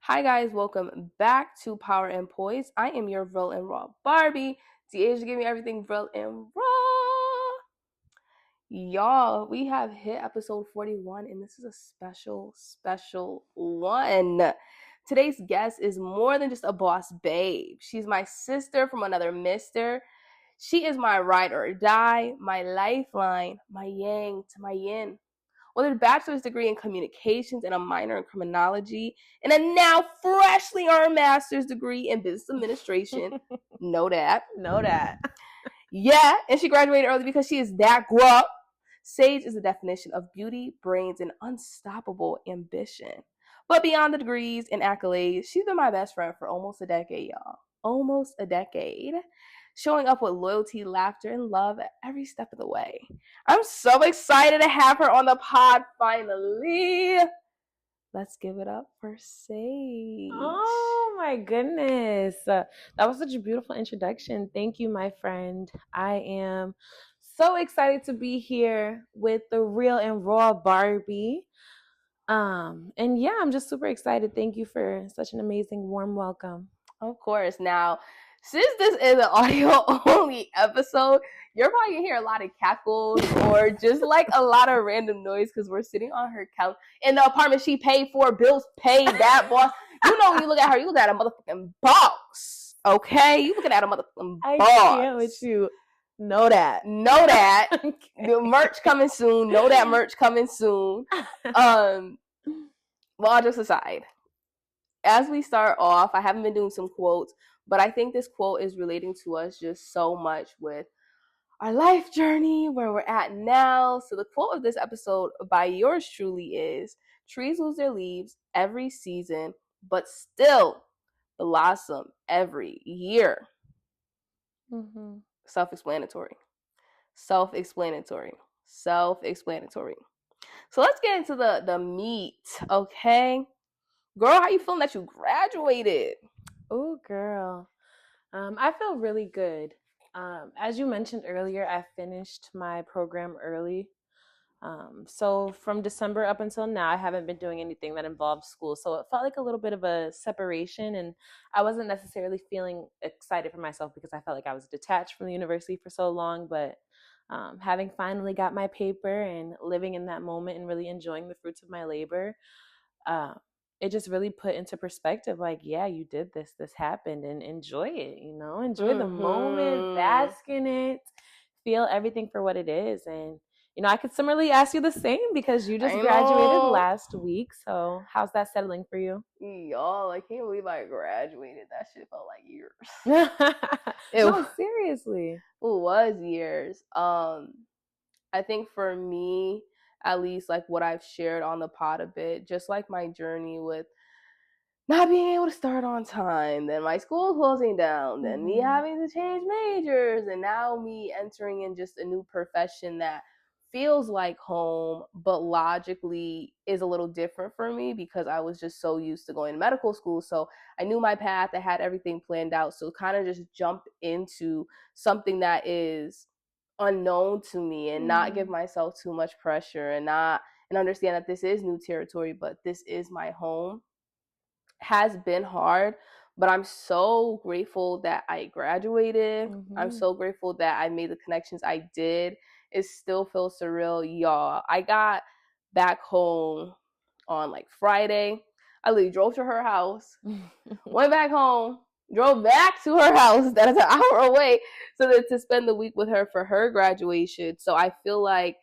Hi guys, welcome back to Power and Poise. I am your real and raw Barbie. DH to give me everything real and raw. Y'all, we have hit episode 41 and this is a special one. Today's guest is more than just a boss babe. She's my sister from another mister. She is my ride or die, my lifeline, my yang to my yin. With a bachelor's degree in communications and a minor in criminology, and a now freshly earned master's degree in business administration. Know that. Yeah, and she graduated early because she is that grup. Sage is the definition of beauty, brains, and unstoppable ambition. But beyond the degrees and accolades, she's been my best friend for almost a decade, y'all. Almost a decade. Showing up with loyalty, laughter, and love at every step of the way. I'm so excited to have her on the pod finally. Let's give it up for Sage. Oh my goodness. That was such a beautiful introduction. Thank you, my friend. I am so excited to be here with the real and raw Barbie. And yeah, I'm just super excited. Thank you for such an amazing, warm welcome. Of course. Now, since this is an audio-only episode, you're probably gonna hear a lot of cackles or just like a lot of random noise because we're sitting on her couch in the apartment she paid for, bills paid, that boss. You know when you look at her, you look at a motherfucking boss. Okay? You looking at a motherfucking boss. I can't with you. Know that. Okay. The merch coming soon. Know that merch coming soon. Well, all jokes aside, as we start off, I haven't been doing some quotes, but I think this quote is relating to us just so much with our life journey, where we're at now. So the quote of this episode by yours truly is, trees lose their leaves every season, but still blossom every year. Mm-hmm. Self-explanatory. So let's get into the meat, okay? Girl, how you feeling that you graduated? Oh, girl. I feel really good. As you mentioned earlier, I finished my program early. So from December up until now, I haven't been doing anything that involved school. So it felt like a little bit of a separation, and I wasn't necessarily feeling excited for myself because I felt like I was detached from the university for so long. But having finally got my paper and living in that moment and really enjoying the fruits of my labor, it just really put into perspective, like, yeah, you did this happened, and enjoy it, enjoy the moment, bask in it, feel everything for what it is. And I could similarly ask you the same because you just graduated last week. So how's that settling for you? Y'all, I can't believe I graduated. That shit felt like years. No, seriously. It was years. I think for me, at least, like what I've shared on the pod a bit, just like my journey with not being able to start on time, then my school closing down, then me having to change majors, and now me entering in just a new profession that feels like home, but logically is a little different for me because I was just so used to going to medical school. So I knew my path, I had everything planned out. So kind of just jump into something that is unknown to me and not give myself too much pressure and understand that this is new territory, but this is my home, has been hard. But I'm so grateful that I graduated. I'm so grateful that I made the connections I did. It still feels surreal, y'all. I got back home on like Friday. I literally drove to her house, went back home, drove back to her house that is an hour away, so that to spend the week with her for her graduation. So I feel like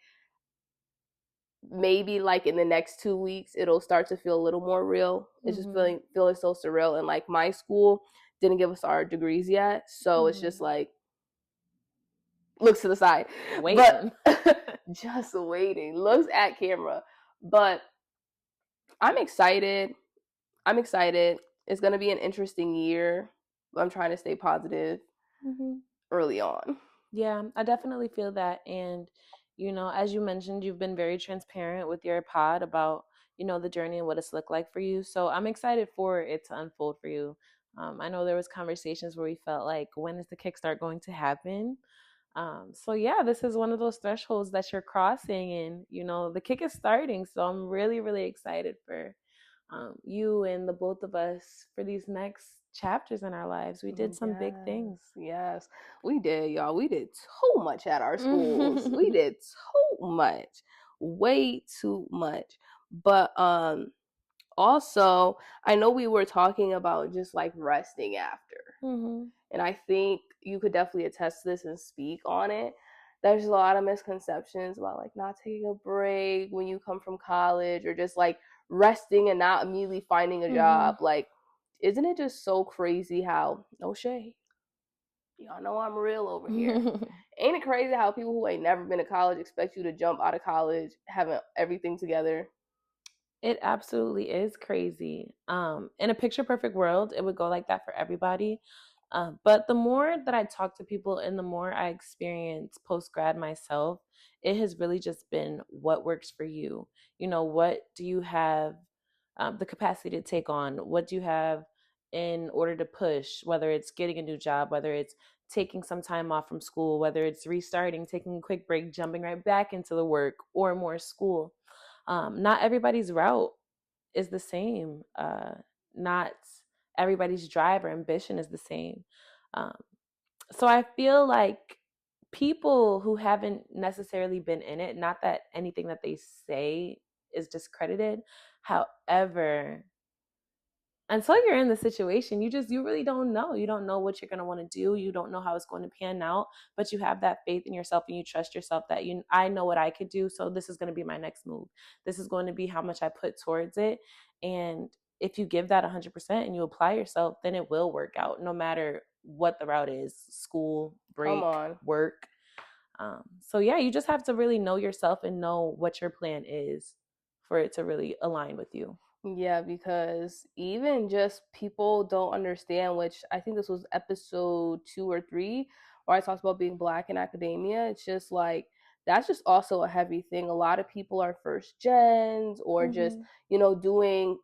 maybe like in the next 2 weeks it'll start to feel a little more real. It's just feeling so surreal. And like my school didn't give us our degrees yet, so it's just like looks to the side, waiting. But just waiting, looks at camera. But I'm excited. It's gonna be an interesting year, but I'm trying to stay positive early on. Yeah, I definitely feel that. And as you mentioned, you've been very transparent with your pod about the journey and what it's looked like for you. So I'm excited for it to unfold for you. I know there was conversations where we felt like, when is the kickstart going to happen? So yeah, this is one of those thresholds that you're crossing, and the kick is starting. So I'm really, really excited for you and the both of us for these next chapters in our lives. We did some big Yes, things. yes, we did, y'all. We did too much at our schools. We did too much, way too much. But also, I know we were talking about just like resting after. Mm-hmm. And I think you could definitely attest to this and speak on it. There's a lot of misconceptions about like not taking a break when you come from college or just like resting and not immediately finding a Mm-hmm. job. Like, isn't it just so crazy how, no shade, y'all know I'm real over here. Ain't it crazy how people who ain't never been to college expect you to jump out of college having everything together? It absolutely is crazy. In a picture perfect world, it would go like that for everybody. But the more that I talk to people and the more I experience post grad myself, it has really just been what works for you. What do you have the capacity to take on? What do you have in order to push, whether it's getting a new job, whether it's taking some time off from school, whether it's restarting, taking a quick break, jumping right back into the work or more school. Not everybody's route is the same. Not everybody's drive or ambition is the same. Um, so I feel like people who haven't necessarily been in it, not that anything that they say is discredited. However, until you're in the situation, you really don't know. You don't know what you're going to want to do. You don't know how it's going to pan out, but you have that faith in yourself and you trust yourself that I know what I could do, so this is going to be my next move. This is going to be how much I put towards it. And if you give that 100% and you apply yourself, then it will work out no matter what the route is: school, Come break, on. work. So yeah, you just have to really know yourself and know what your plan is for it to really align with you. Yeah, because even just people don't understand, which I think this was episode 2 or 3, where I talked about being Black in academia. It's just like, that's just also a heavy thing. A lot of people are first gens or just, Mm-hmm. doing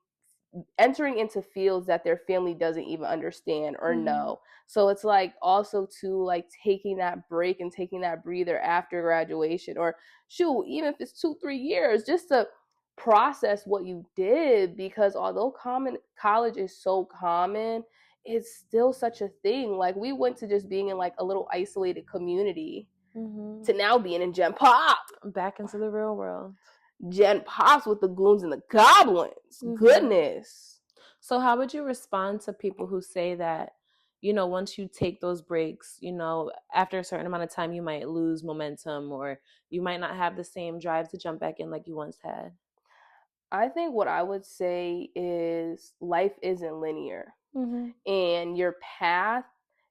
entering into fields that their family doesn't even understand or Mm-hmm. know. So it's like also to like taking that break and taking that breather after graduation, or shoot, even if it's 2 3 years, just to process what you did, because although common college is so common, it's still such a thing. Like, we went to just being in like a little isolated community Mm-hmm. to now being in Gen Pop. Back into the real world. Gen Pops with the goons and the goblins. Mm-hmm. Goodness. So, how would you respond to people who say that, once you take those breaks, after a certain amount of time, you might lose momentum or you might not have the same drive to jump back in like you once had? I think what I would say is life isn't linear, Mm-hmm. and your path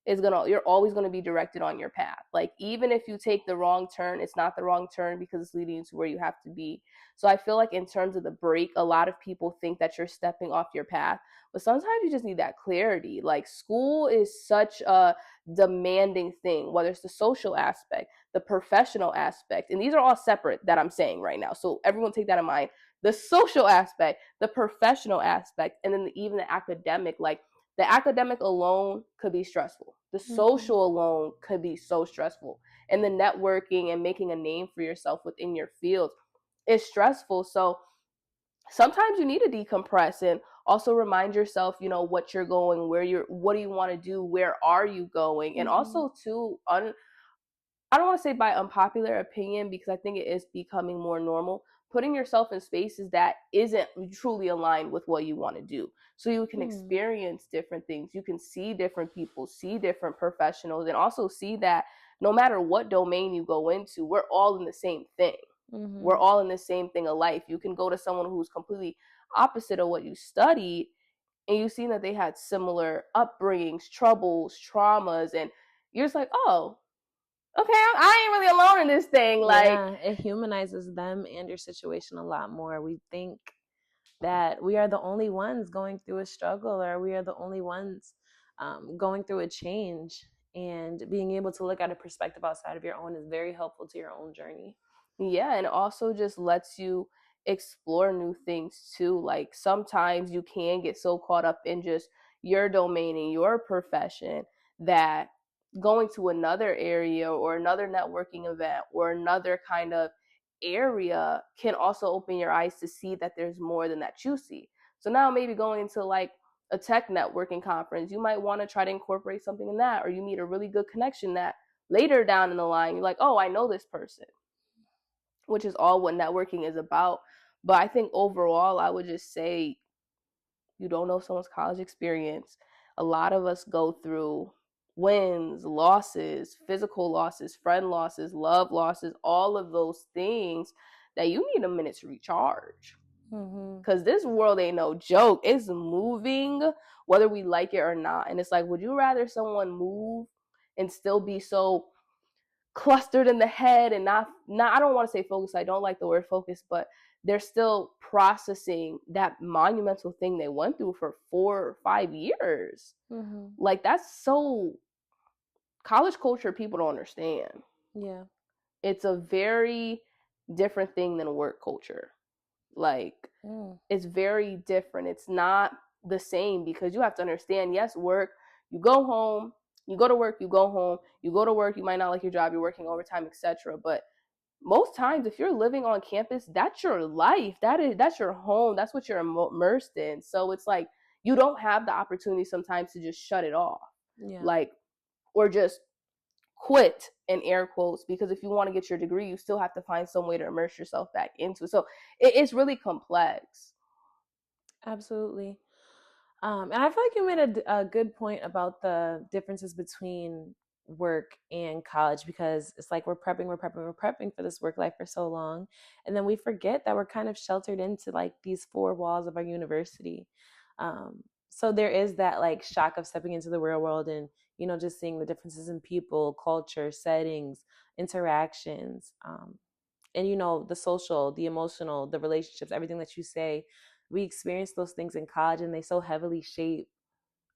you're always gonna be directed on your path. Like, even if you take the wrong turn, it's not the wrong turn because it's leading you to where you have to be. So I feel like in terms of the break, a lot of people think that you're stepping off your path, but sometimes you just need that clarity. Like, school is such a demanding thing, whether it's the social aspect, the professional aspect, and these are all separate that I'm saying right now. So everyone take that in mind. The social aspect, the professional aspect, and then even the academic. Like, the academic alone could be stressful. The Mm-hmm. social alone could be so stressful. And the networking and making a name for yourself within your field is stressful. So sometimes you need to decompress and also remind yourself, what you're going, what do you want to do, where are you going, and Mm-hmm. also to I don't want to say by unpopular opinion, because I think it is becoming more normal, putting yourself in spaces that isn't truly aligned with what you want to do. So you can Mm-hmm. experience different things. You can see different people, see different professionals, and also see that no matter what domain you go into, we're all in the same thing. We're Mm-hmm. all in the same thing of life. You can go to someone who's completely opposite of what you studied, and you see that they had similar upbringings, troubles, traumas, and you're just like, oh, okay, I ain't really alone in this thing. Like, Yeah, it humanizes them and your situation a lot more. We think that we are the only ones going through a struggle, or we are the only ones going through a change. And being able to look at a perspective outside of your own is very helpful to your own journey. yeah, and also just lets you explore new things too. Like, sometimes you can get so caught up in just your domain and your profession that going to another area or another networking event or another kind of area can also open your eyes to see that there's more than that you see. So now maybe going to like a tech networking conference, you might want to try to incorporate something in that, or you meet a really good connection that later down in the line, you're like, oh, I know this person, which is all what networking is about. But I think overall, I would just say you don't know someone's college experience. A lot of us go through wins, losses, physical losses, friend losses, love losses, all of those things that you need a minute to recharge. Because this world ain't no joke. It's moving, whether we like it or not. And it's like, would you rather someone move and still be so clustered in the head and not I don't want to say focus, I don't like the word focus, but they're still processing that monumental thing they went through for 4 or 5 years. Like, that's so college culture people don't understand. Yeah. It's a very different thing than work culture. Like, it's very different. It's not the same, because you have to understand, yes, work, you go home, you go to work, you go home, you go to work, you might not like your job, you're working overtime, etc. But most times, if you're living on campus, that's your life. That's your home. That's what you're immersed in. So it's like you don't have the opportunity sometimes to just shut it off. Yeah. Like, or just quit in air quotes, because if you want to get your degree, you still have to find some way to immerse yourself back into it. So it's really complex. Absolutely. And I feel like you made a good point about the differences between work and college, because it's like we're prepping for this work life for so long. And then we forget that we're kind of sheltered into like these four walls of our university. So there is that like shock of stepping into the real world and, just seeing the differences in people, culture, settings, interactions. And the social, the emotional, the relationships, everything that you say, we experience those things in college, and they so heavily shape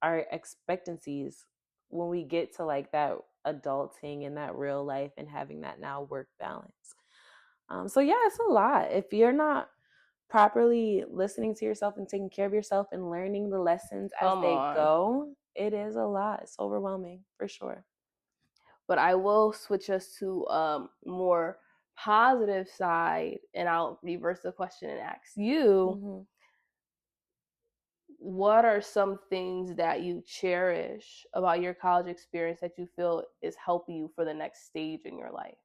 our expectancies when we get to like that adulting and that real life and having that now work balance. So yeah, it's a lot. If you're not properly listening to yourself and taking care of yourself and learning the lessons as Come they on. go, it is a lot. It's overwhelming for sure. But I will switch us to more positive side, and I'll reverse the question and ask you, what are some things that you cherish about your college experience that you feel is helping you for the next stage in your life?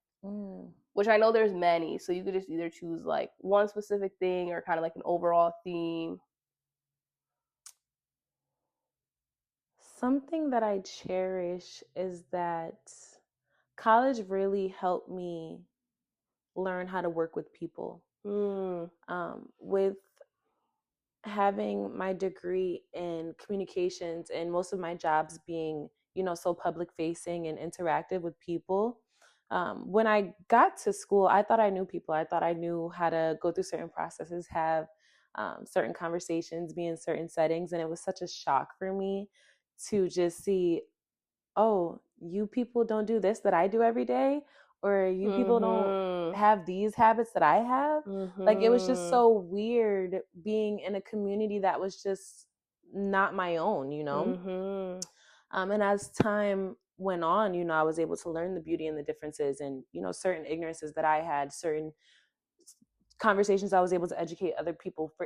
Which I know there's many, so you could just either choose like one specific thing or kind of like an overall theme. Something that I cherish is that college really helped me learn how to work with people. With having my degree in communications and most of my jobs being, so public facing and interactive with people. When I got to school, I thought I knew people. I thought I knew how to go through certain processes, have certain conversations, be in certain settings. And it was such a shock for me to just see, oh, you people don't do this that I do every day, or you people don't have these habits that I have. Like, it was just so weird being in a community that was just not my own, and as time went on, I was able to learn the beauty and the differences and, certain ignorances that I had, certain conversations I was able to educate other people for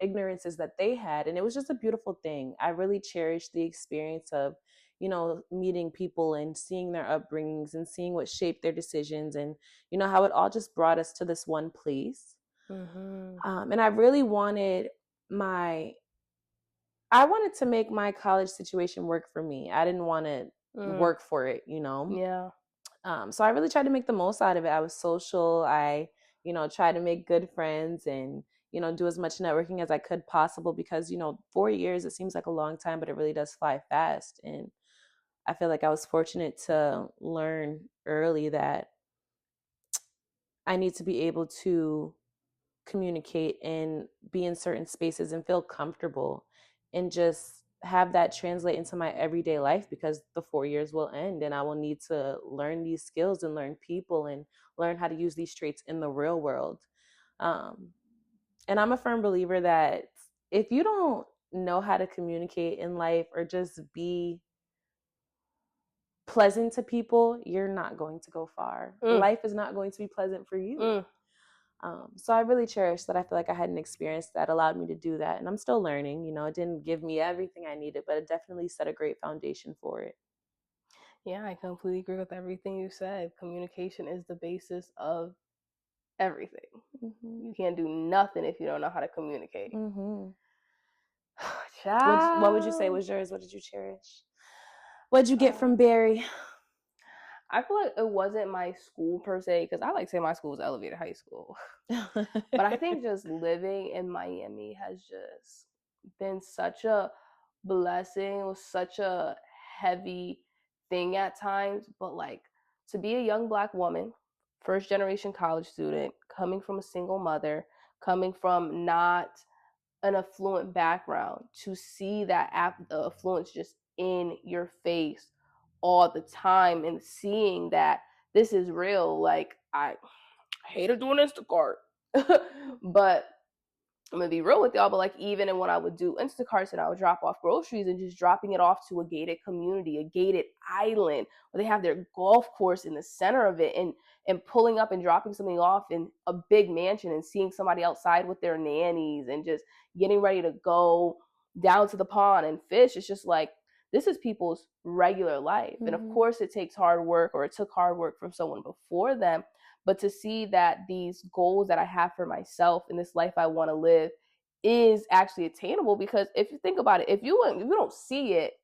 ignorances that they had. And it was just a beautiful thing. I really cherished the experience of, meeting people and seeing their upbringings and seeing what shaped their decisions, and, how it all just brought us to this one place. And I really I wanted to make my college situation work for me. I didn't want to work for it, Yeah. So I really tried to make the most out of it. I was social. I, tried to make good friends and, do as much networking as I could possible, because, 4 years, it seems like a long time, but it really does fly fast. And I feel like I was fortunate to learn early that I need to be able to communicate and be in certain spaces and feel comfortable and just have that translate into my everyday life, because the 4 years will end and I will need to learn these skills and learn people and learn how to use these traits in the real world. And I'm a firm believer that if you don't know how to communicate in life or just be pleasant to people, you're not going to go far. Life is not going to be pleasant for you. So I really cherish that. I feel like I had an experience that allowed me to do that. And I'm still learning. It didn't give me everything I needed, but it definitely set a great foundation for it. Yeah, I completely agree with everything you said. Communication is the basis of everything. You can't do nothing if you don't know how to communicate. What would you say was yours? What did you cherish? What did you get from Barry? I feel like it wasn't my school per se, because I like to say my school was elevated high school. But I think just living in Miami has just been such a blessing. It was such a heavy thing at times. But like, to be a young Black woman, first generation college student, coming from a single mother, coming from not an affluent background, to see that the affluence just in your face all the time, and seeing that this is real. Like, I hated doing Instacart. But I'm gonna be real with y'all, but like, even when I would do Instacarts and I would drop off groceries and just dropping it off to a gated community, a gated island where they have their golf course in the center of it, and pulling up and dropping something off in a big mansion and seeing somebody outside with their nannies and just getting ready to go down to the pond and fish. It's just like, this is people's regular life. And of course it takes hard work, or it took hard work from someone before them. But to see that these goals that I have for myself in this life I want to live is actually attainable, because if you think about it, if you don't see it,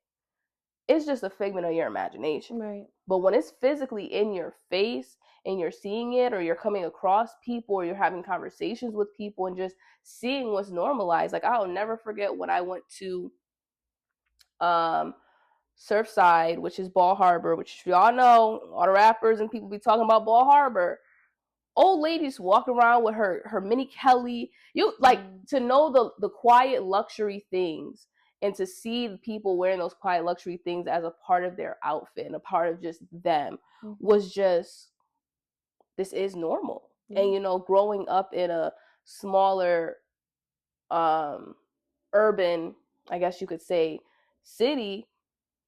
it's just a figment of your imagination. Right. But when it's physically in your face and you're seeing it, or you're coming across people, or you're having conversations with people and just seeing what's normalized. Like, I'll never forget when I went to Surfside, which is Ball Harbor, which y'all know, all the rappers and people be talking about Ball Harbor. Old ladies walk around with her mini Kelly. You like to know the quiet luxury things, and to see the people wearing those quiet luxury things as a part of their outfit and a part of just them was just, this is normal. And growing up in a smaller urban, I guess you could say, city,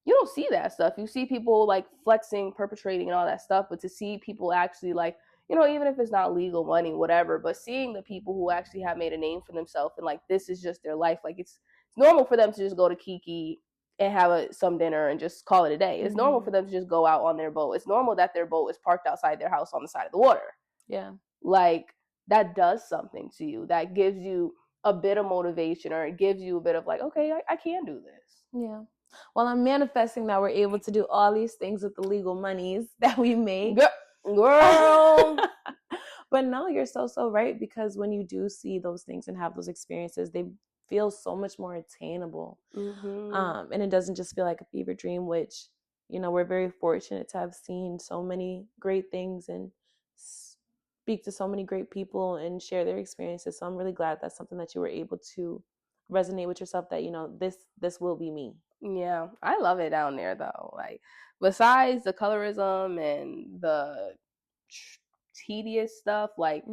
you don't see that stuff. You see people like flexing, perpetrating, and all that stuff. But to see people actually, like, even if it's not legal money, whatever, but seeing the people who actually have made a name for themselves, and like, this is just their life. Like, it's normal for them to just go to Kiki and have some dinner and just call it a day. It's normal for them to just go out on their boat. It's normal that their boat is parked outside their house on the side of the water. Yeah. Like, that does something to you. That gives you a bit of motivation, or it gives you a bit of like, okay, I can do this. Yeah. Well, I'm manifesting that we're able to do all these things with the legal monies that we make. Girl. But no, you're so right, because when you do see those things and have those experiences, they feel so much more attainable. And it doesn't just feel like a fever dream, which, we're very fortunate to have seen so many great things and speak to so many great people and share their experiences. So I'm really glad that's something that you were able to resonate with yourself, that this will be me. Yeah, I love it down there though. Like, besides the colorism and the tedious stuff, like,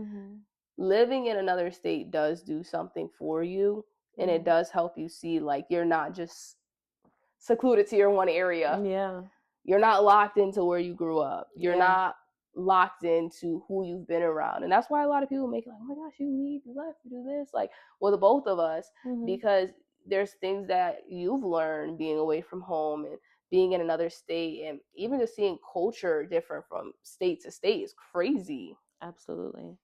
living in another state does do something for you, and it does help you see, like, you're not just secluded to your one area. Yeah. You're not locked into where you grew up. You're not locked into who you've been around. And that's why a lot of people make like, oh my gosh, you leave, you left, you do this. Like, well, the both of us, because there's things that you've learned being away from home and being in another state, and even just seeing culture different from state to state is crazy. Absolutely.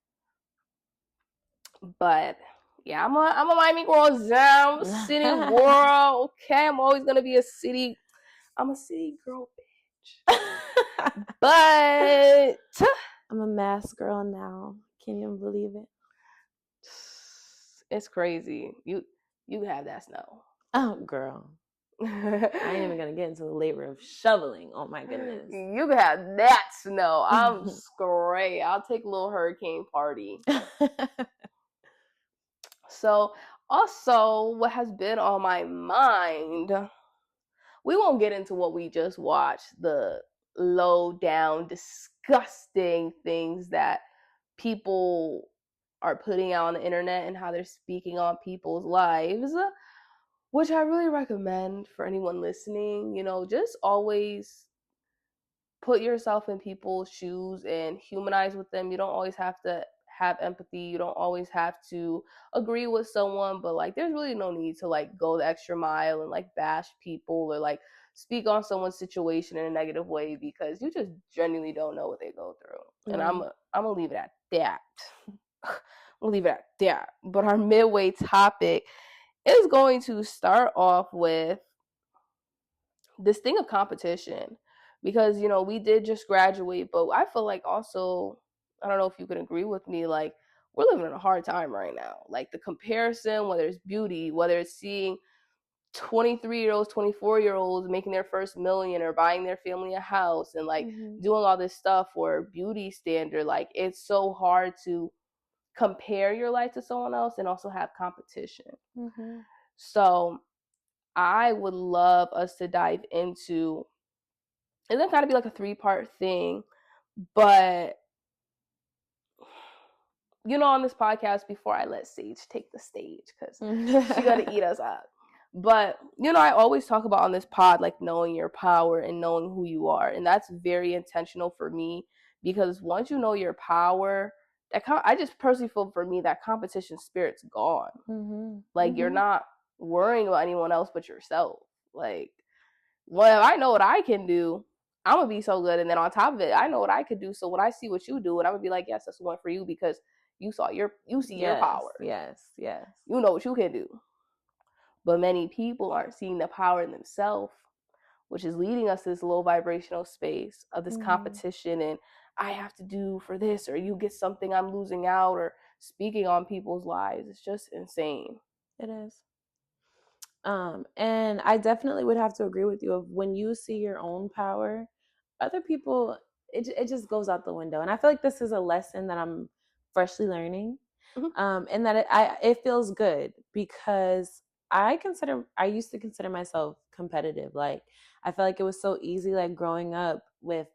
But yeah, I'm a Miami girl. I'm a city girl. Okay, I'm always gonna be I'm a city girl, bitch. But I'm a mass girl now. Can you believe it? It's crazy. You have that snow. Oh, girl. I ain't even gonna get into the labor of shoveling. Oh my goodness. You can have that snow. I'm straight. I'll take a little hurricane party. So, also, what has been on my mind, we won't get into what we just watched, the low down, disgusting things that people are putting out on the internet and how they're speaking on people's lives, which I really recommend for anyone listening. Just always put yourself in people's shoes and humanize with them. You don't always have to have empathy. You don't always have to agree with someone, but like there's really no need to like go the extra mile and like bash people or like speak on someone's situation in a negative way, because you just genuinely don't know what they go through. And I'm gonna leave it at that. We'll leave it at that. But our midway topic is going to start off with this thing of competition, because you know we did just graduate, but I feel like also, I don't know if you can agree with me, like we're living in a hard time right now. Like the comparison, whether it's beauty, whether it's seeing 23-year-olds, 24-year-olds making their first million or buying their family a house and like doing all this stuff for beauty standard, like it's so hard to compare your life to someone else and also have competition. So I would love us to dive into, and then kind of be like a 3-part thing, but you know, on this podcast, before I let Sage take the stage, because she's gonna eat us up. But you know, I always talk about on this pod like knowing your power and knowing who you are, and that's very intentional for me, because once you know your power, I just personally feel for me that competition spirit's gone. Like you're not worrying about anyone else but yourself. Like, well, I know what I can do, I'm gonna be so good. And then on top of it, I know what I could do. So when I see what you do, and I'm gonna be like, yes, that's one for you, because you see your power. Yes. You know what you can do. But many people aren't seeing the power in themselves, which is leading us to this low vibrational space of this competition and I have to do for this, or you get something, I'm losing out, or speaking on people's lives. It's just insane. It is. And I definitely would have to agree with you of when you see your own power, other people, it just goes out the window. And I feel like this is a lesson that I'm freshly learning. And that it feels good, because I used to consider myself competitive. Like I felt like it was so easy, like growing up with,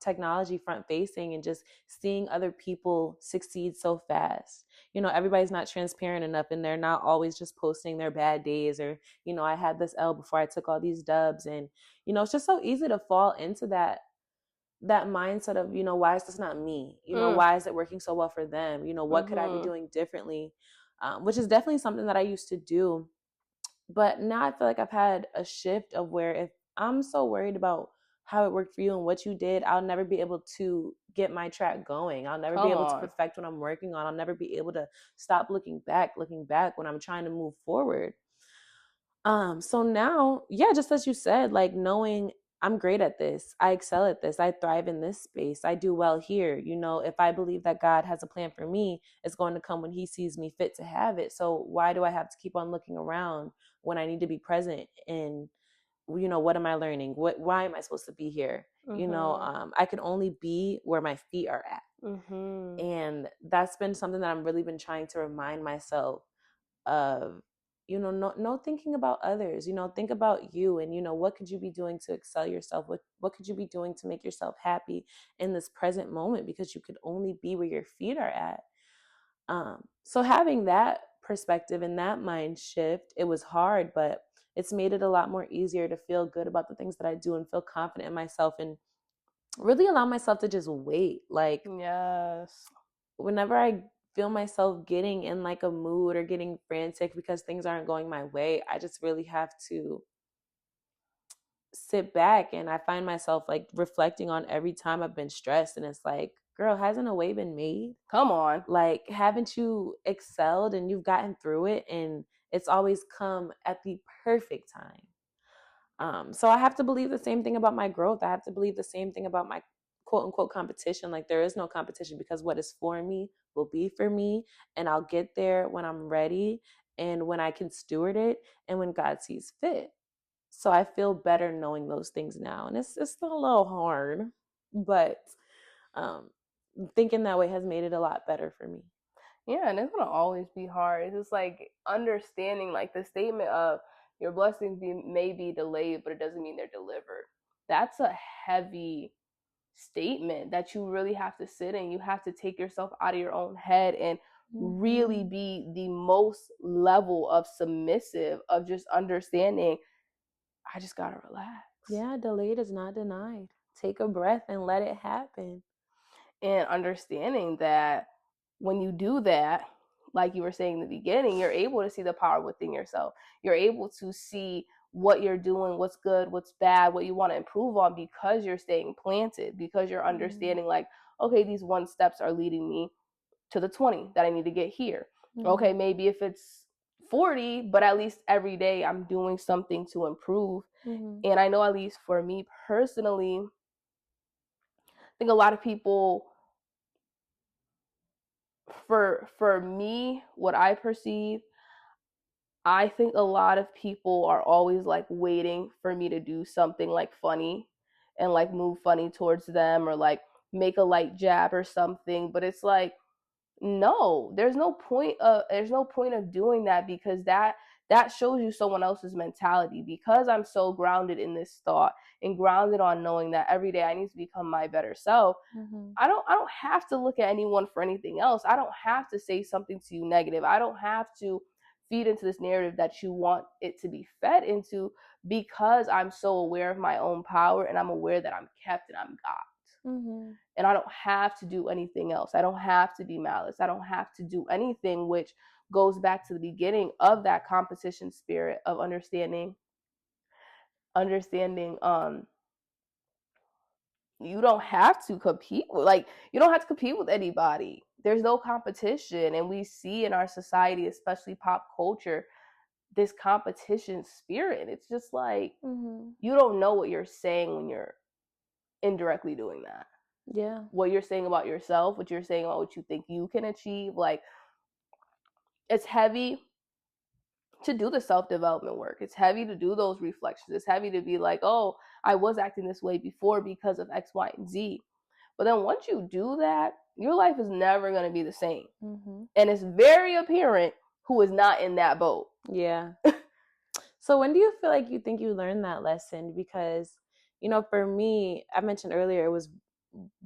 technology front facing and just seeing other people succeed so fast. Everybody's not transparent enough, and they're not always just posting their bad days, or, I had this L before I took all these dubs. And, it's just so easy to fall into that mindset of, why is this not me? Why is it working so well for them? What could I be doing differently? Which is definitely something that I used to do. But now I feel like I've had a shift of where if I'm so worried about how it worked for you and what you did, I'll never be able to get my track going. I'll never be able to perfect what I'm working on. I'll never be able to stop looking back when I'm trying to move forward. So now, yeah, just as you said, like knowing I'm great at this, I excel at this, I thrive in this space, I do well here. If I believe that God has a plan for me, it's going to come when He sees me fit to have it. So why do I have to keep on looking around when I need to be present in, what am I learning? Why am I supposed to be here? I can only be where my feet are at. And that's been something that I've really been trying to remind myself of. No thinking about others, think about you, and what could you be doing to excel yourself, what could you be doing to make yourself happy in this present moment, because you could only be where your feet are at. So having that perspective and that mind shift, it was hard, but it's made it a lot more easier to feel good about the things that I do and feel confident in myself and really allow myself to just wait. Like, yes, whenever I feel myself getting in like a mood or getting frantic because things aren't going my way, I just really have to sit back, and I find myself like reflecting on every time I've been stressed, and it's like, girl, hasn't a way been made? Come on. Like, haven't you excelled and you've gotten through it, and it's always come at the perfect time. So I have to believe the same thing about my growth. I have to believe the same thing about my quote unquote competition. Like, there is no competition, because what is for me will be for me, and I'll get there when I'm ready and when I can steward it and when God sees fit. So I feel better knowing those things now. And it's still a little hard, but thinking that way has made it a lot better for me. Yeah, and it's gonna always be hard. It's just like understanding like the statement of your blessings may be delayed, but it doesn't mean they're delivered. That's a heavy statement that you really have to sit in. You have to take yourself out of your own head and really be the most level of submissive of just understanding, I just gotta relax. Yeah, delayed is not denied. take a breath and let it happen. And understanding that when you do that, like you were saying in the beginning, you're able to see the power within yourself. You're able to see what you're doing, what's good, what's bad, what you want to improve on, because you're staying planted, because you're understanding, like, okay, these 1 steps are leading me to the 20 that I need to get here. Okay, maybe if it's 40, but at least every day I'm doing something to improve. And I know, at least for me personally, I think a lot of people, for me, what I perceive, I think a lot of people are always like waiting for me to do something like funny and like move funny towards them, or like make a light jab or something. But it's like, no, there's no point of doing that, because that shows you someone else's mentality. Because I'm so grounded in this thought and grounded on knowing that every day I need to become my better self. I don't have to look at anyone for anything else. I don't have to say something to you negative. I don't have to feed into this narrative that you want it to be fed into, because I'm so aware of my own power, and I'm aware that I'm kept and I'm got. And I don't have to do anything else. I don't have to be malice. I don't have to do anything, which goes back to the beginning of that competition spirit of understanding you don't have to compete with, like, you don't have to compete with anybody. There's no competition. And we see in our society, especially pop culture, this competition spirit. And it's just like, you don't know what you're saying when you're indirectly doing that. Yeah. What you're saying about yourself, what you're saying about what you think you can achieve. Like, it's heavy to do the self-development work. It's heavy to do those reflections. It's heavy to be like, oh, I was acting this way before because of X, Y, and Z. But then once you do that, your life is never going to be the same. And it's very apparent who is not in that boat. Yeah. So when do you feel like you think you learned that lesson? Because, for me, I mentioned earlier, it was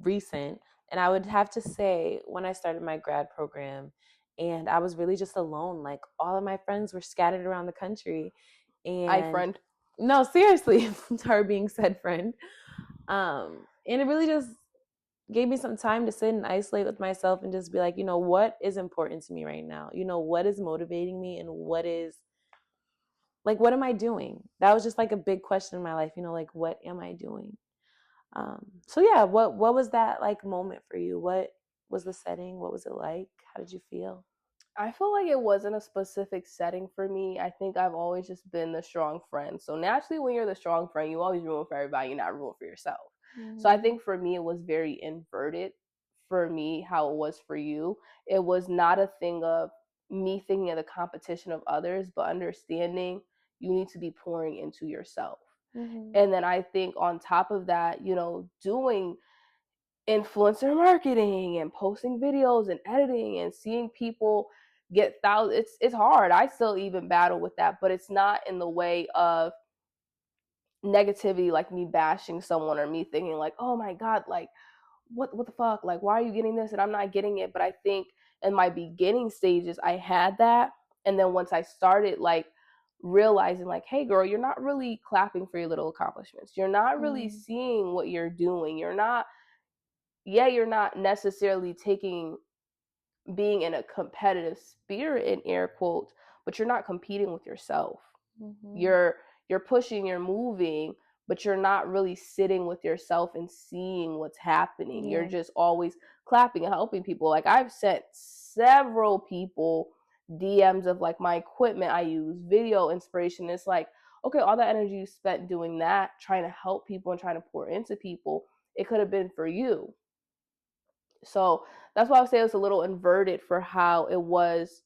recent. And I would have to say, when I started my grad program, and I was really just alone, like all of my friends were scattered around the country. And friend. No, seriously, her being said friend. And it really just gave me some time to sit and isolate with myself and just be like, what is important to me right now? What is motivating me, and what am I doing? That was just like a big question in my life, like, what am I doing? So yeah, what was that like moment for you? What was the setting? What was it like? How did you feel? I feel like it wasn't a specific setting for me. I think I've always just been the strong friend. So naturally, when you're the strong friend, you always room for everybody. You're not room for yourself. So I think for me, it was very inverted for me how it was for you. It was not a thing of me thinking of the competition of others, but understanding you need to be pouring into yourself. And then I think on top of that, doing influencer marketing and posting videos and editing and seeing people get thousands, it's hard. I still even battle with that, but it's not in the way of negativity, like me bashing someone or me thinking like, oh my god, like what the fuck, like why are you getting this and I'm not getting it. But I think in my beginning stages I had that, and then once I started like realizing like, hey girl, you're not really clapping for your little accomplishments, you're not really seeing what you're doing, you're not necessarily taking being in a competitive spirit in air quotes, but you're not competing with yourself. You're pushing, you're moving, but you're not really sitting with yourself and seeing what's happening. You're just always clapping and helping people. Like, I've sent several people DMs of like my equipment I use, video inspiration. It's like, okay, all that energy you spent doing that, trying to help people and trying to pour into people, it could have been for you. So that's why I would say it's a little inverted for how it was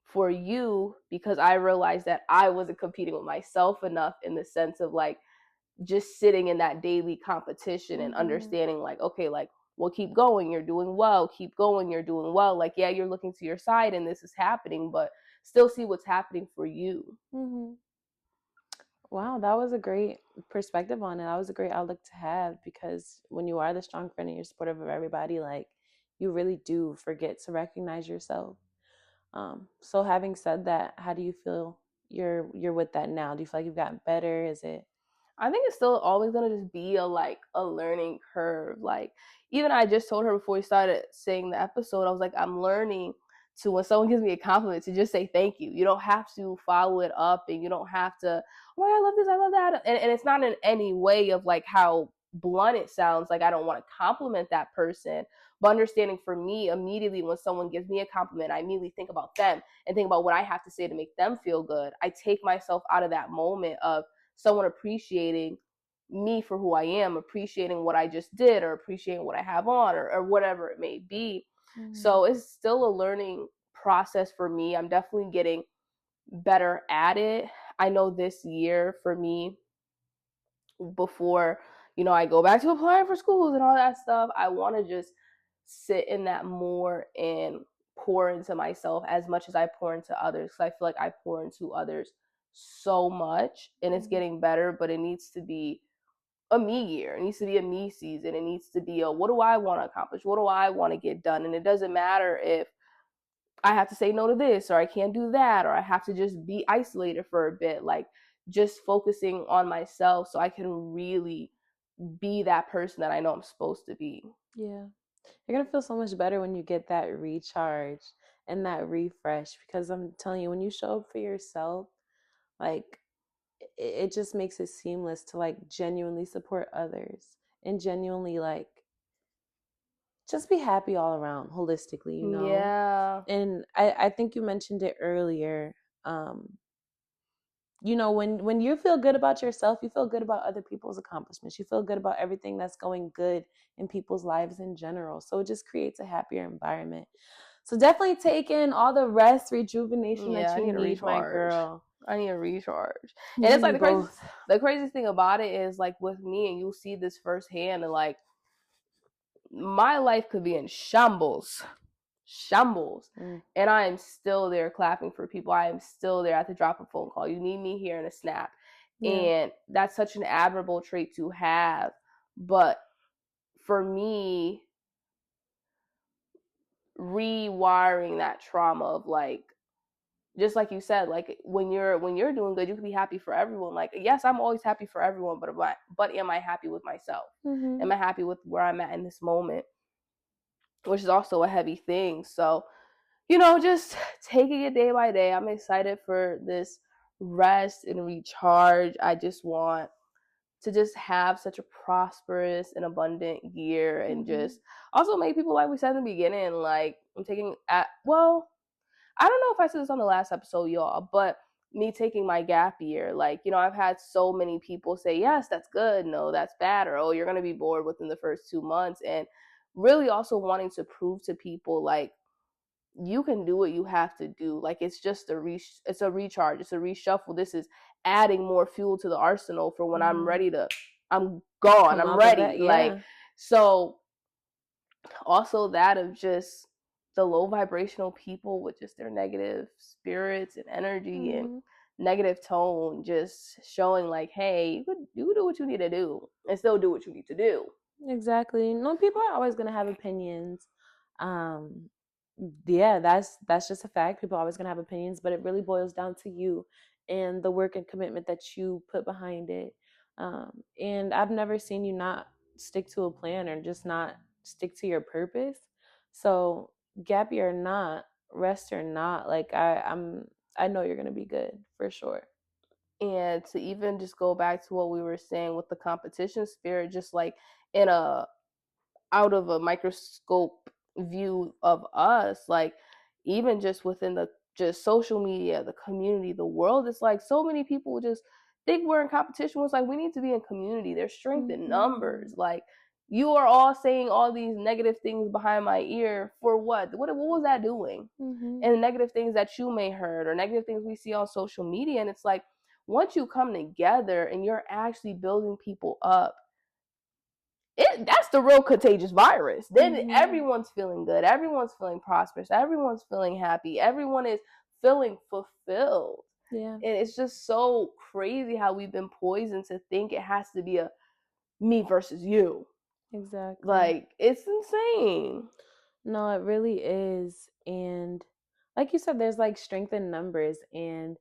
for you, because I realized that I wasn't competing with myself enough in the sense of like just sitting in that daily competition and understanding like, okay, like, well, keep going, you're doing well, keep going, you're doing well. Like, yeah, you're looking to your side and this is happening, but still see what's happening for you. Wow, that was a great perspective on it. That was a great outlook to have, because when you are the strong friend and you're supportive of everybody, like, you really do forget to recognize yourself. So having said that, how do you feel you're with that now? Do you feel like you've gotten better? Is it? I think it's still always gonna just be a learning curve. Like even I just told her before we started saying the episode, I was like, I'm learning to when someone gives me a compliment to just say thank you. You don't have to follow it up, and you don't have to, oh I love this, I love that. And it's not in any way of like how blunt it sounds, like I don't want to compliment that person. But understanding for me, immediately when someone gives me a compliment, I immediately think about them and think about what I have to say to make them feel good. I take myself out of that moment of someone appreciating me for who I am, appreciating what I just did, or appreciating what I have on, or whatever it may be. So it's still a learning process for me. I'm definitely getting better at it. I know this year for me, before I go back to applying for schools and all that stuff, I want to just sit in that more and pour into myself as much as I pour into others, because I feel like I pour into others so much, and it's getting better, but it needs to be a me year. It needs to be a me season. It needs to be a, what do I want to accomplish, what do I want to get done. And it doesn't matter if I have to say no to this, or I can't do that, or I have to just be isolated for a bit. Like just focusing on myself so I can really be that person that I know I'm supposed to be. Yeah. You're going to feel so much better when you get that recharge and that refresh, because I'm telling you, when you show up for yourself, like it just makes it seamless to like genuinely support others and genuinely like just be happy all around holistically, you know? Yeah. And I think you mentioned it earlier. When you feel good about yourself, you feel good about other people's accomplishments. You feel good about everything that's going good in people's lives in general. So it just creates a happier environment. So definitely take in all the rest, rejuvenation Yeah, that I you need a need, my recharge. girl. I need a recharge. And You it's like and both. the craziest thing about it is like with me, and you'll see this firsthand, and like my life could be in shambles, and I am still there clapping for people. I am still there at the drop of a phone call. You need me here in a snap. Yeah. And that's such an admirable trait to have. But for me, rewiring that trauma of like, just like you said, like when you're doing good, you can be happy for everyone. Like, yes, I'm always happy for everyone, but am I happy with myself? Am I happy with where I'm at in this moment? Which is also a heavy thing. So, just taking it day by day. I'm excited for this rest and recharge. I just want to just have such a prosperous and abundant year, and just also make people, like we said in the beginning, like I'm taking I don't know if I said this on the last episode, y'all, but me taking my gap year, like, I've had so many people say, yes, that's good, no, that's bad, or oh, you're going to be bored within the first 2 months. And really also wanting to prove to people, like, you can do what you have to do. Like, it's just it's a recharge, it's a reshuffle. This is adding more fuel to the arsenal for when I'm ready I'm gone, Come I'm off of ready. that, Like, yeah. so also that of just the low vibrational people with just their negative spirits and energy and negative tone, just showing like, hey, you do what you need to do and still do what you need to do. Exactly. No, people are always gonna have opinions. Yeah, that's just a fact. People are always gonna have opinions, but it really boils down to you and the work and commitment that you put behind it. And I've never seen you not stick to a plan or just not stick to your purpose. So gap year or not, rest or not, like I know you're gonna be good for sure. And to even just go back to what we were saying with the competition spirit, just like in a out of a microscope view of us, like even just within the just social media, the community, the world, it's like so many people just think we're in competition. It's like we need to be in community. There's strength in numbers. Like, you are all saying all these negative things behind my ear for what? What was that doing? And the negative things that you may heard, or negative things we see on social media, and it's like once you come together and you're actually building people up, that's the real contagious virus. Then everyone's feeling good, everyone's feeling prosperous, everyone's feeling happy, everyone is feeling fulfilled. Yeah. And it's just so crazy how we've been poisoned to think it has to be a me versus you. Exactly. Like, it's insane. No, it really is. And like you said, there's like strength in numbers. And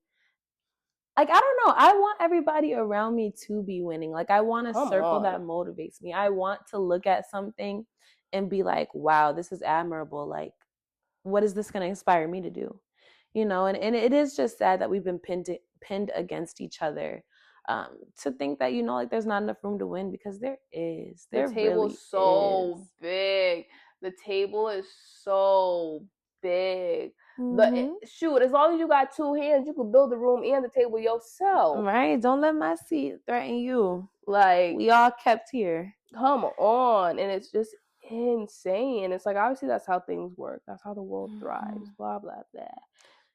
like, I don't know. I want everybody around me to be winning. Like, I want a Come circle that on. motivates me. I want to look at something and be like, wow, this is admirable. Like, what is this going to inspire me to do? You know, and it is just sad that we've been pinned against each other, to think that, you know, like there's not enough room to win, because there is. The There table's really so is. big. The table is so big. Mm-hmm. Shoot, as long as you got two hands, you could build the room and the table yourself. Right? Don't let my seat threaten you. Like, We all kept here. come on. And it's just insane. It's like, obviously that's how things work. That's how the world thrives. Blah, blah, blah.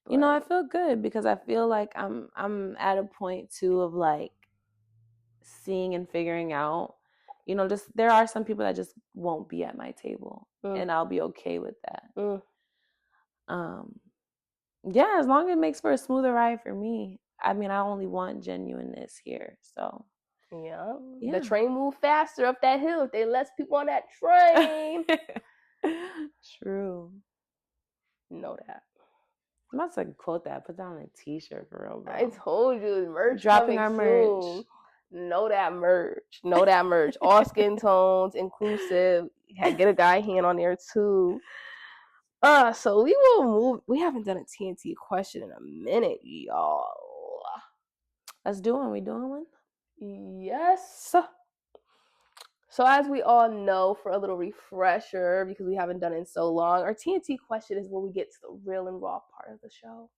You know, I feel good because I feel like I'm at a point too of like seeing and figuring out, you know, just there are some people that just won't be at my table, and I'll be okay with that. Yeah, as long as it makes for a smoother ride for me. I mean, I only want genuineness here. So yeah. The train move faster up that hill if they less people on that train. True. Know that. I'm about to quote that. Put that on a t-shirt for real, bro. I told you, merch dropping coming our soon. merch. Know that merch. Know that merch. All skin tones, inclusive. Get a guy hand on there too. So we will move. We haven't done a TNT question in a minute, y'all. Let's do one. We doing one? Yes. So as we all know, for a little refresher, because we haven't done it in so long, our TNT question is where we get to the real and raw part of the show,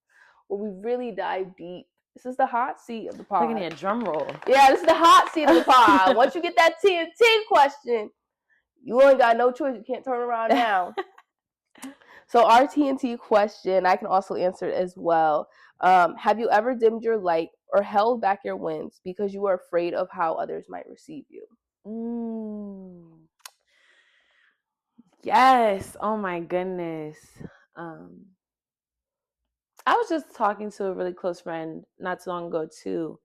where we really dive deep. This is the hot seat of the pod. Looking at a drum roll. Yeah, this is the hot seat of the pod. Once you get that TNT question, you ain't got no choice. You can't turn around now. So our TNT question, I can also answer it as well. Have you ever dimmed your light or held back your wins because you were afraid of how others might receive you? Yes. Oh my goodness. I was just talking to a really close friend not too long ago too,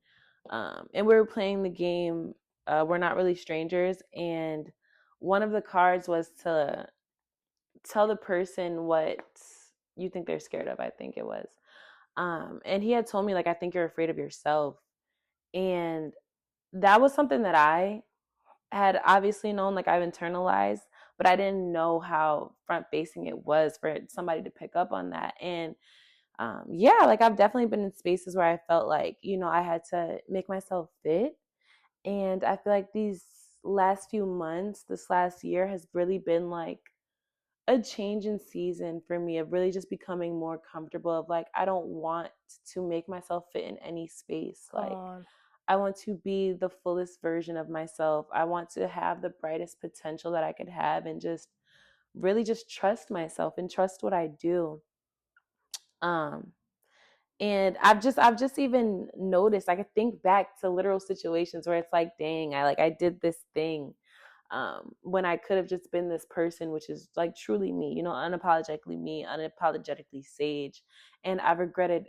and we were playing the game. We're Not Really Strangers, and one of the cards was to tell the person what you think they're scared of. I think it was, and he had told me, like, I think you're afraid of yourself, and that was something that I had obviously known, like I've internalized, but I didn't know how front facing it was for somebody to pick up on that. And yeah, like I've definitely been in spaces where I felt like, you know, I had to make myself fit. And I feel like these last few months, this last year has really been like a change in season for me of really just becoming more comfortable of like, I don't want to make myself fit in any space. Like, I want to be the fullest version of myself. I want to have the brightest potential that I could have, and just really just trust myself and trust what I do. And I've just even noticed, I could think back to literal situations where it's like, dang, I did this thing, when I could have just been this person, which is like truly me, you know, unapologetically Sage. And I've regretted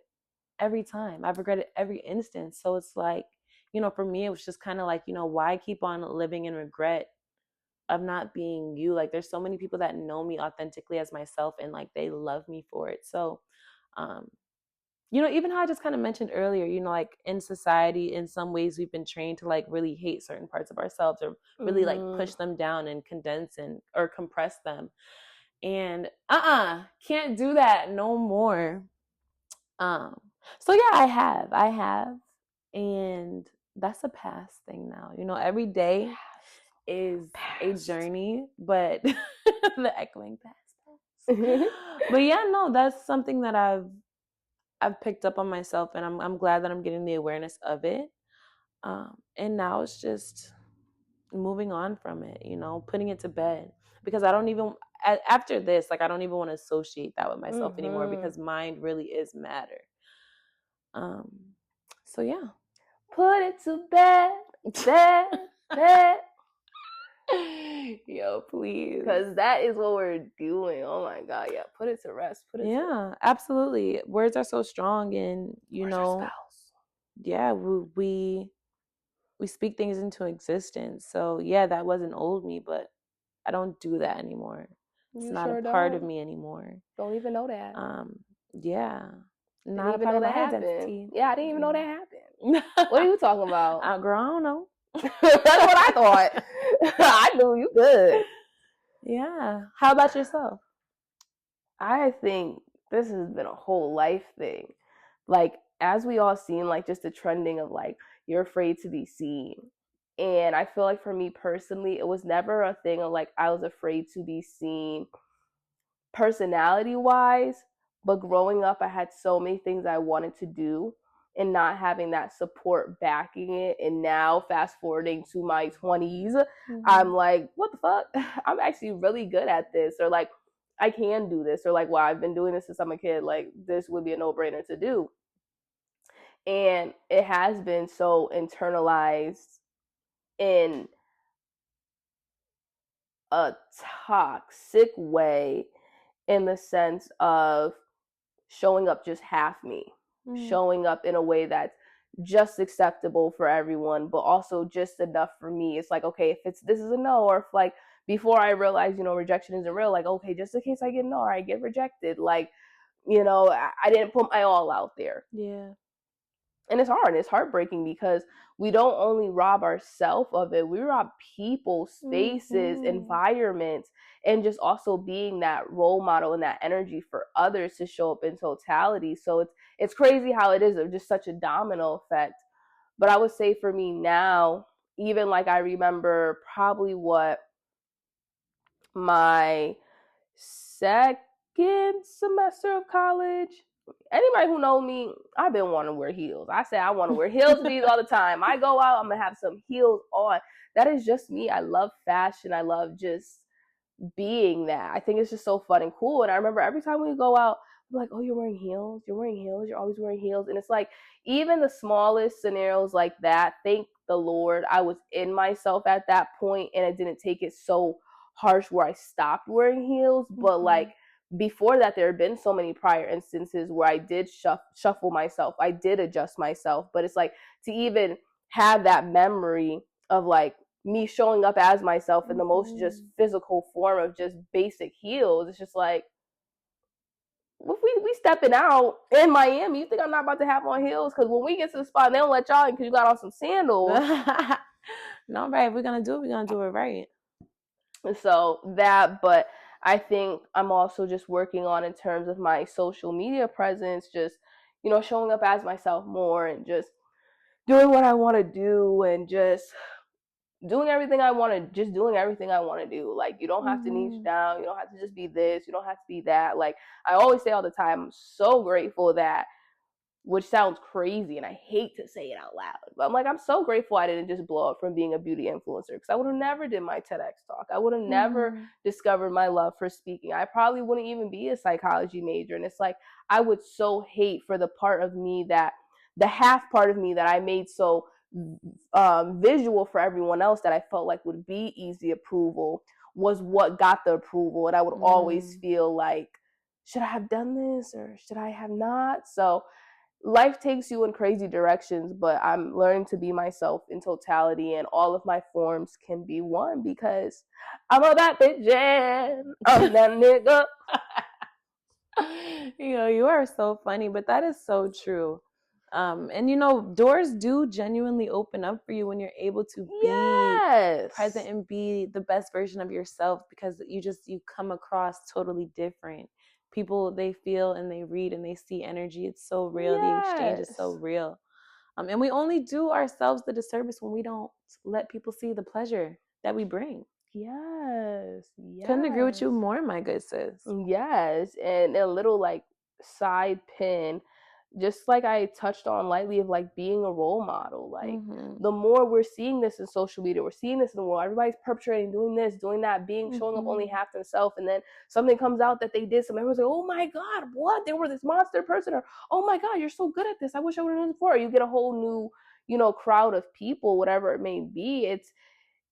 every time. I've regretted every instance. So it's like, you know, for me, it was just kind of like, you know, why keep on living in regret of not being you? Like, there's so many people that know me authentically as myself, and like they love me for it. So, you know, even how I just kind of mentioned earlier, you know, like in society, in some ways we've been trained to like really hate certain parts of ourselves, or really like push them down and condense and or compress them. And can't do that no more. So yeah, I have, and that's a past thing now. You know, every day is a journey, but the echoing past. But yeah, no, that's something that I've picked up on myself, and I'm glad that I'm getting the awareness of it. And now it's just moving on from it, you know, putting it to bed, because I don't even, after this, like I don't even want to associate that with myself anymore, because mind really is matter. So yeah. Put it to bed, bed. Yo, please. Because that is what we're doing. Oh my God. Yeah. Put it to rest. Yeah, absolutely. Words are so strong, and you know, yeah, we speak things into existence. So yeah, that wasn't old me, but I don't do that anymore. It's not a part of me anymore. Don't even know that. Yeah. Didn't Not a even part know of that my happened. identity. Yeah, I didn't even know that happened. What are you talking about? Girl, I don't know. That's what I thought. I knew you good. Yeah. How about yourself? I think this has been a whole life thing. Like, as we all seen, like, just the trending of, like, you're afraid to be seen. And I feel like for me personally, it was never a thing of, like, I was afraid to be seen personality wise. But growing up, I had so many things I wanted to do and not having that support backing it. And now, fast forwarding to my 20s, I'm like, what the fuck? I'm actually really good at this. Or, like, I can do this. Or, like, well, I've been doing this since I'm a kid. Like, this would be a no brainer to do. And it has been so internalized in a toxic way, in the sense of showing up just half me, showing up in a way that's just acceptable for everyone, but also just enough for me. It's like, okay, if this is a no, or if, like, before I realized, rejection isn't real, like, okay, just in case I get no or I get rejected, like, I didn't put my all out there. Yeah. And it's hard. It's heartbreaking because we don't only rob ourselves of it, we rob people, spaces, environments, and just also being that role model and that energy for others to show up in totality. So it's crazy how it is just such a domino effect. But I would say for me now, even like I remember probably what my second semester of college. Anybody who know me, I've been wanting to wear heels. I say I want to wear heels to these all the time. I go out, I'm going to have some heels on. That is just me. I love fashion. I love just being that. I think it's just so fun and cool. And I remember every time we go out, I'm like, oh, you're wearing heels. You're wearing heels. You're always wearing heels. And it's like, even the smallest scenarios like that, thank the Lord, I was in myself at that point and I didn't take it so harsh where I stopped wearing heels. But like, before that, there had been so many prior instances where I did shuffle myself. I did adjust myself. But it's like, to even have that memory of like me showing up as myself in the most just physical form of just basic heels, it's just like, if we stepping out in Miami, you think I'm not about to have on heels? Because when we get to the spot, they don't let y'all in because you got on some sandals. No, right. If we're going to do it, we're going to do it right. So that, but I think I'm also just working on, in terms of my social media presence, just, showing up as myself more and just doing what I want to do and just doing everything I want to do. Like, you don't have to niche down. You don't have to just be this. You don't have to be that. Like, I always say all the time, I'm so grateful that, which sounds crazy and I hate to say it out loud, but I'm like, I'm so grateful I didn't just blow up from being a beauty influencer, because I would have never did my TEDx talk. I would have never discovered my love for speaking. I probably wouldn't even be a psychology major. And it's like, I would so hate for the part of me that, the half part of me that I made so visual for everyone else, that I felt like would be easy approval, was what got the approval. And I would always feel like, should I have done this or should I have not? So life takes you in crazy directions, but I'm learning to be myself in totality, and all of my forms can be one, because I'm a bad bitch and I'm that nigga. You are so funny, but that is so true. And doors do genuinely open up for you when you're able to be present and be the best version of yourself, because you come across totally different. People, they feel and they read and they see energy. It's so real. The exchange is so real. And we only do ourselves the disservice when we don't let people see the pleasure that we bring. Yes. Couldn't agree with you more, my good sis. Yes. And a little like side pin, just like I touched on lightly, of like being a role model. Like, the more we're seeing this in social media, we're seeing this in the world, everybody's perpetrating, doing this, doing that, showing up only half themselves, and then something comes out that they did something, everyone's like, oh my God, what? They were this monster person, or oh my God, you're so good at this, I wish I would have done it before. You get a whole new, crowd of people, whatever it may be.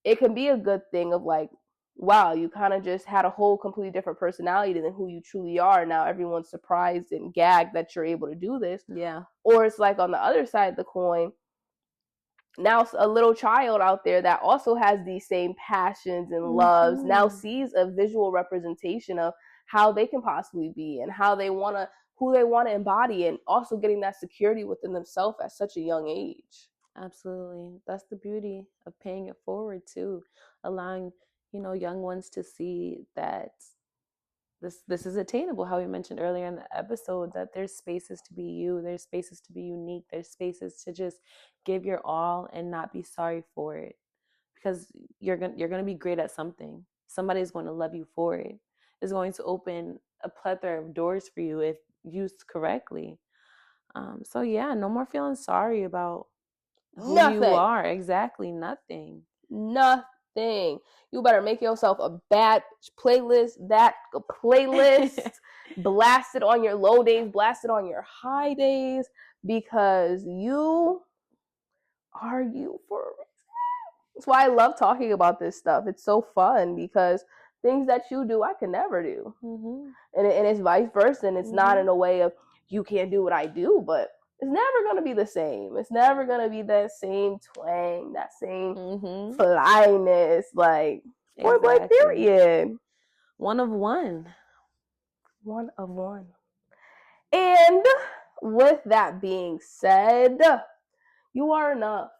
It can be a good thing of like, wow, you kind of just had a whole completely different personality than who you truly are. Now everyone's surprised and gagged that you're able to do this. Yeah. Or it's like on the other side of the coin, now a little child out there that also has these same passions and loves now sees a visual representation of how they can possibly be and who they want to embody, and also getting that security within themselves at such a young age. Absolutely. That's the beauty of paying it forward too, allowing, young ones to see that this is attainable. How we mentioned earlier in the episode, that there's spaces to be you, there's spaces to be unique, there's spaces to just give your all and not be sorry for it, because you're gonna be great at something. Somebody's going to love you for it. It's going to open a plethora of doors for you if used correctly. So yeah, no more feeling sorry about who you Nothing. are. Exactly, nothing. Nothing. You better make yourself a bad playlist, blast it on your low days, blast it on your high days, because you are you for a reason. That's why I love talking about this stuff. It's so fun because things that you do, I can never do. Mm-hmm. And it's vice versa. And it's not in a way of you can't do what I do, but it's never going to be the same. It's never going to be that same twang, that same flyness, like point blank period. One of one. One of one. And with that being said, you are enough.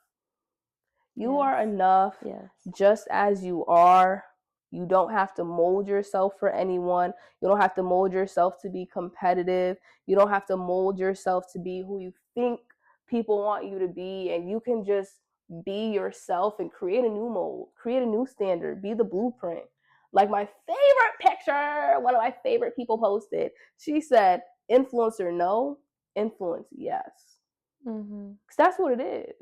You are enough just as you are. You don't have to mold yourself for anyone. You don't have to mold yourself to be competitive. You don't have to mold yourself to be who you think people want you to be. And you can just be yourself and create a new mold, create a new standard, be the blueprint. Like my favorite picture, one of my favorite people posted. She said, influencer no, influence yes. Because that's what it is.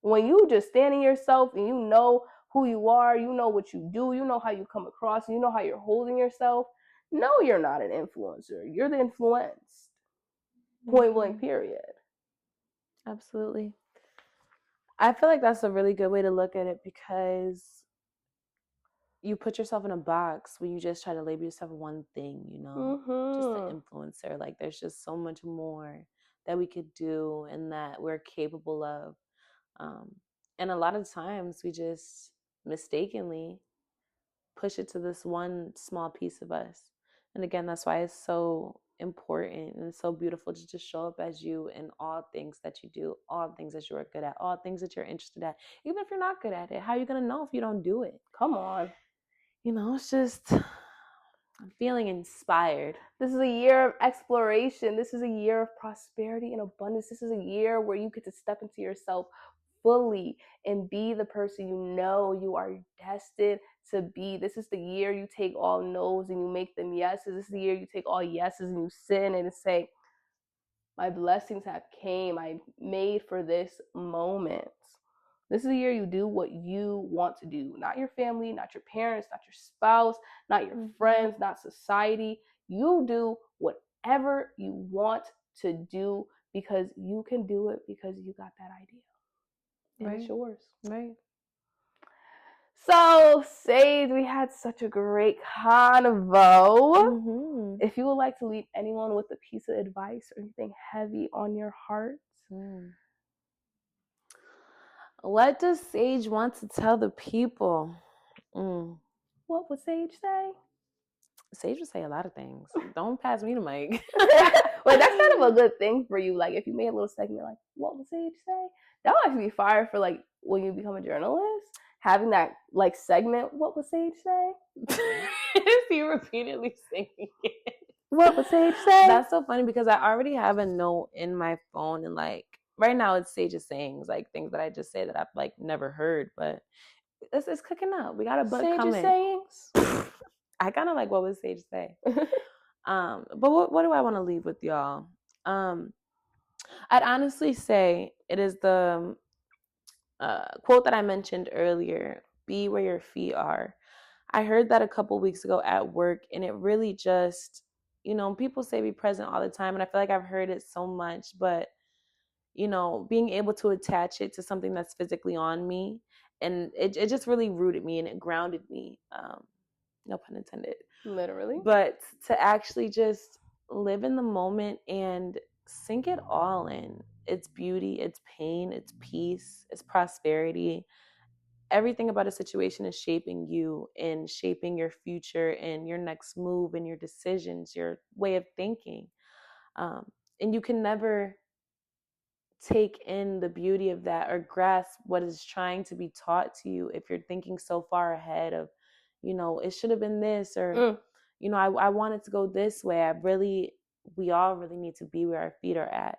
When you just stand in yourself and you know who you are, you know what you do, you know how you come across, you know how you're holding yourself, no, you're not an influencer. You're the influenced. Point blank period. Absolutely. I feel like that's a really good way to look at it, because you put yourself in a box when you just try to label yourself one thing, just an influencer. Like, there's just so much more that we could do and that we're capable of. And a lot of times we just mistakenly push it to this one small piece of us. And again, that's why it's so important and it's so beautiful to just show up as you in all things that you do, all things that you are good at, all things that you're interested at. Even if you're not good at it, how are you going to know if you don't do it? Come on. It's just, I'm feeling inspired. This is a year of exploration. This is a year of prosperity and abundance. This is a year where you get to step into yourself fully and be the person you know you are destined to be. This is the year you take all no's and you make them yeses. This is the year you take all yeses and you sit in and say, my blessings have came. I made for this moment. This is the year you do what you want to do. Not your family, not your parents, not your spouse, not your friends, not society. You do whatever you want to do because you can do it, because you got that idea. And it's yours. Right. So, Sage, we had such a great convo. If you would like to leave anyone with a piece of advice or anything heavy on your heart, what does Sage want to tell the people? What would Sage say? Sage would say a lot of things. Don't pass me the mic. Well, that's kind of a good thing for you. Like, if you made a little segment like, what would Sage say? That would actually be fire for, like, when you become a journalist. Having that, like, segment, what would Sage say? Is he repeatedly singing it? What would Sage say? That's so funny because I already have a note in my phone, and, like, right now it's Sage's sayings, like, things that I just say that I've, like, never heard, but it's cooking up. We got a book coming. Sage's sayings? I kind of like what would Sage say. But what do I want to leave with y'all? I'd honestly say it is the quote that I mentioned earlier, be where your feet are. I heard that a couple weeks ago at work, and it really just, people say be present all the time, and I feel like I've heard it so much, but, being able to attach it to something that's physically on me, and it just really rooted me and it grounded me. No pun intended. Literally. But to actually just live in the moment and sink it all in. It's beauty, it's pain, it's peace, it's prosperity. everything about a situation is shaping you and shaping your future and your next move and your decisions, your way of thinking. And you can never take in the beauty of that or grasp what is trying to be taught to you if you're thinking so far ahead of, it should have been this, or, I wanted to go this way. We all really need to be where our feet are at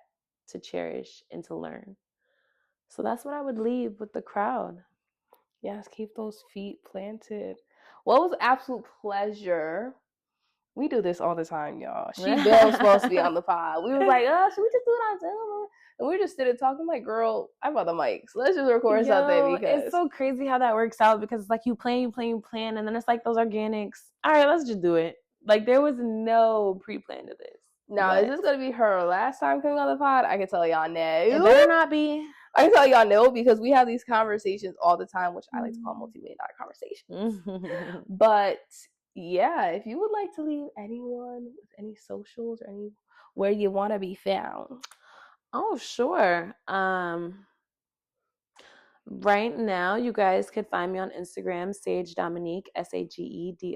to cherish and to learn. So that's what I would leave with the crowd. Yes, keep those feet planted. Well, it was an absolute pleasure. We do this all the time, y'all. She Bill's supposed to be on the pod. We was like, should we just do it on Zoom? And we just sitting talking. I'm like, girl, I bought the mics. Let's just record something because it's so crazy how that works out, because it's like you plan, and then it's like those organics. All right, let's just do it. Like there was no pre-plan to this. Now, is this gonna be her last time coming on the pod? I can tell y'all no. It better not be. I can tell y'all no, because we have these conversations all the time, which I like to call multi-million-dollar conversations. But yeah, if you would like to leave anyone with any socials or any where you want to be found. Oh, sure. Right now, you guys could find me on Instagram, Sage Dominique, SageDoMonique.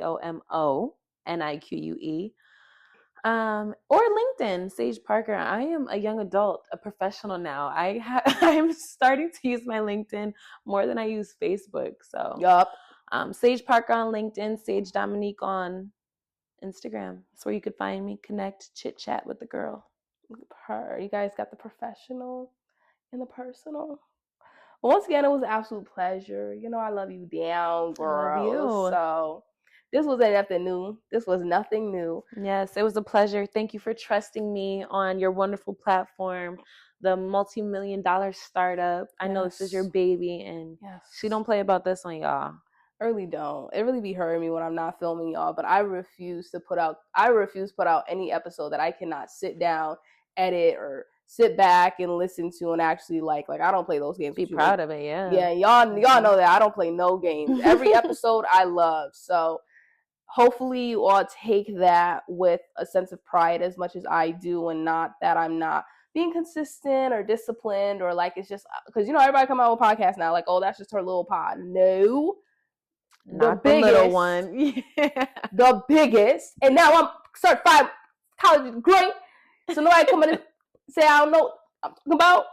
Or LinkedIn, Sage Parker. I am a young adult, a professional now. I'm starting to use my LinkedIn more than I use Facebook. So, Sage Parker on LinkedIn, Sage Dominique on Instagram. That's where you could find me, connect, chit chat with the girl. You guys got the professional and the personal. Once again, it was an absolute pleasure. I love you down, girl. I love you. So this was nothing new. This was nothing new. Yes, it was a pleasure. Thank you for trusting me on your wonderful platform, the multi-million-dollar startup. I know this is your baby, and she don't play about this one, y'all. I really don't. It really be hurting me when I'm not filming, y'all. But I refuse to put out any episode that I cannot sit down, edit, or sit back and listen to and actually like I don't play those games. Be proud of it, yeah. Yeah, y'all know that I don't play no games. Every episode I love. So hopefully you all take that with a sense of pride as much as I do, and not that I'm not being consistent or disciplined, or like it's just because everybody come out with podcasts now like, oh, that's just her little pod. No. Not the little one. Yeah. The biggest. And now I'm certified college degree. So nobody come in and say I don't know what I'm talking about.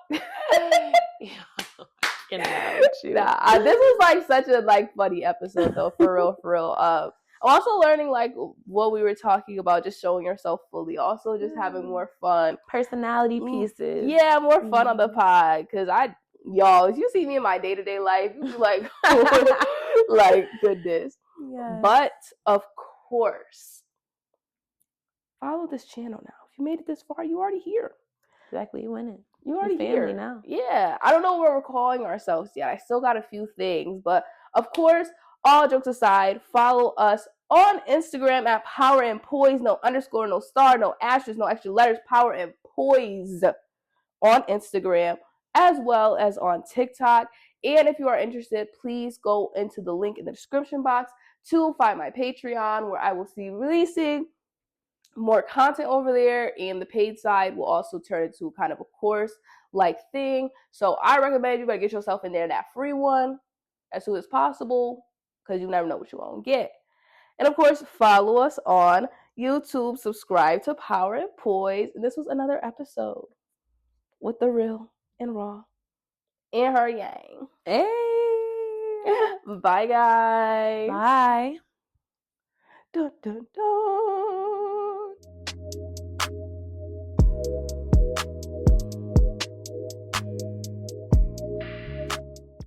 This was like such a funny episode though, for real. I'm also learning what we were talking about, just showing yourself fully. Also just having more fun. Personality pieces. Yeah, more fun on the pod. Because y'all, if you see me in my day-to-day life, you be like, like, goodness. Yes. But, of course, follow this channel now. If you made it this far, you already here. Exactly, you winning. You already family here now. Yeah. I don't know what we're calling ourselves yet. I still got a few things. But, of course, all jokes aside, follow us on Instagram at Power and Poise. No underscore, no star, no asterisk, no extra letters. Power and Poise on Instagram, as well as on TikTok. And if you are interested, please go into the link in the description box to find my Patreon, where I will be releasing more content over there, and the paid side will also turn into kind of a course-like thing. So I recommend you better get yourself in there, that free one, as soon as possible, because you never know what you're going to get. And of course, follow us on YouTube, subscribe to Power and Poise. And this was another episode with the real and raw and her yang. Hey. Bye, guys. Bye. Dun, dun, dun.